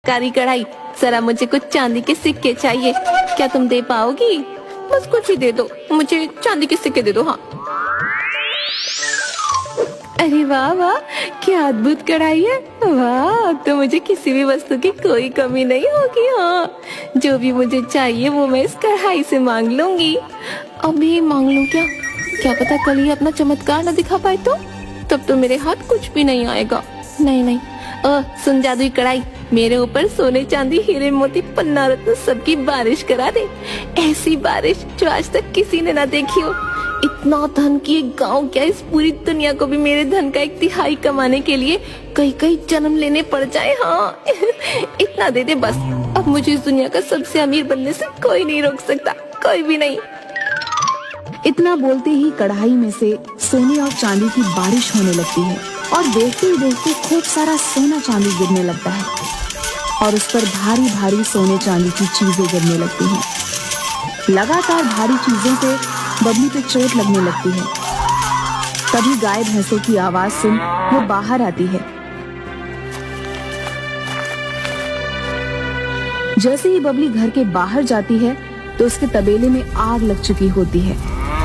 कारी कढ़ाई, जरा मुझे कुछ चांदी के सिक्के चाहिए, क्या तुम दे पाओगी? बस कुछ ही दे दो, मुझे चांदी के सिक्के दे दो। हाँ। अरे वाह वाह, क्या अद्भुत कढ़ाई है। वाह, तो मुझे किसी भी वस्तु की कोई कमी नहीं होगी। हाँ, जो भी मुझे चाहिए वो मैं इस कढ़ाई से मांग लूंगी। अभी मांग लूं क्या? क्या पता कल ही अपना चमत्कार न दिखा पाए तो? तब तो मेरे हाथ कुछ भी नहीं आएगा। नहीं नहीं, सुन जादुई कढ़ाई, मेरे ऊपर सोने चांदी हीरे मोती पन्ना रत्न सबकी बारिश करा दे। ऐसी बारिश जो आज तक किसी ने ना देखी हो। इतना धन की एक गांव क्या, इस पूरी दुनिया को भी मेरे धन का 1/3 कमाने के लिए कई कई जन्म लेने पड़ जाए। हाँ इतना दे दे बस। अब मुझे इस दुनिया का सबसे अमीर बनने से कोई नहीं रोक सकता, कोई भी नहीं। इतना बोलते ही कढ़ाई में से सोने और चांदी की बारिश होने लगती है और देखते ही देखते खूब सारा सोना चांदी गिरने लगता है और उस पर भारी भारी सोने चांदी की चीजें गिरने लगती हैं। लगातार भारी चीजों से बबली पे चोट लगने लगती है। तभी गाय भैंसों की आवाज सुन वो बाहर आती है। जैसे ही बबली घर के बाहर जाती है तो उसके तबेले में आग लग चुकी होती है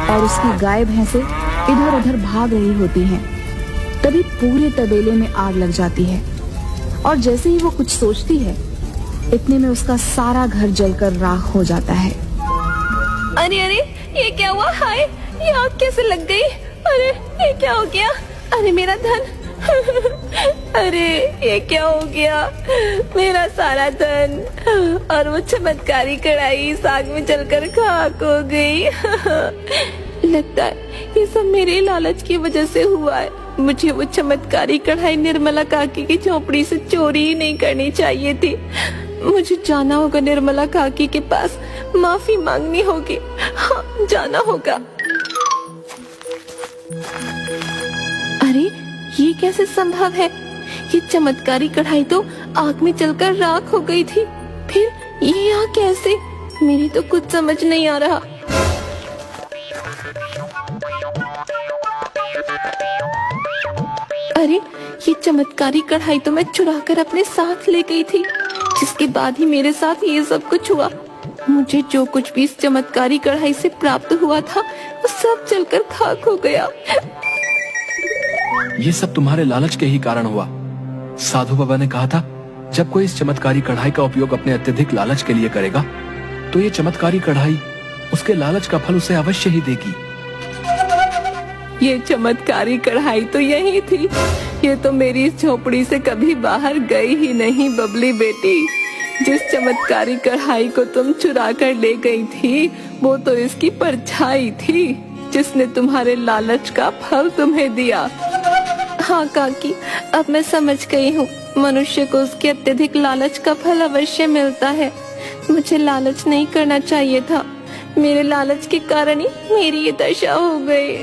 और उसकी गाय भैंसे इधर उधर भाग रही होती हैं। तभी पूरे तबेले में आग लग जाती है और जैसे ही वो कुछ सोचती है, इतने में उसका सारा घर जलकर राख हो जाता है। अरे अरे, ये क्या हुआ? हाय, ये आग कैसे लग गई? अरे ये क्या हो गया? अरे मेरा धन अरे ये क्या हो गया? मेरा सारा धन और वो चमत्कारी कढ़ाई इस आग में जलकर खाक हो गई। लगता है ये सब मेरे लालच की वजह से हुआ है। मुझे वो चमत्कारी कढ़ाई निर्मला काकी की झोपड़ी से चोरी ही नहीं करनी चाहिए थी। मुझे जाना होगा निर्मला काकी के पास, माफी मांगनी होगी। हाँ, जाना होगा। अरे ये कैसे संभव है? ये चमत्कारी कढ़ाई तो आग में जलकर राख हो गई थी, फिर ये यहाँ कैसे? मेरी तो कुछ समझ नहीं आ रहा। अरे ये चमत्कारी कढ़ाई तो मैं चुरा कर अपने साथ ले गई थी, जिसके बाद ही मेरे साथ ये सब कुछ हुआ। मुझे जो कुछ भी इस चमत्कारी कढ़ाई से प्राप्त हुआ था वो सब जलकर खाक हो गया। ये सब तुम्हारे लालच के ही कारण हुआ। साधु बाबा ने कहा था, जब कोई इस चमत्कारी कढ़ाई का उपयोग अपने अत्यधिक लालच के लिए करेगा तो ये चमत्कारी कढ़ाई उसके लालच का फल उसे अवश्य ही देगी। ये चमत्कारी कढ़ाई तो यही थी। ये तो मेरी इस झोपड़ी से कभी बाहर गई ही नहीं। बबली बेटी, जिस चमत्कारी कढ़ाई को तुम चुरा कर ले गई थी वो तो इसकी परछाई थी, जिसने तुम्हारे लालच का फल तुम्हें दिया। हाँ काकी, अब मैं समझ गई हूँ। मनुष्य को उसके अत्यधिक लालच का फल अवश्य मिलता है। मुझे लालच नहीं करना चाहिए था। मेरे लालच के कारण ही मेरी ये दशा हो गई।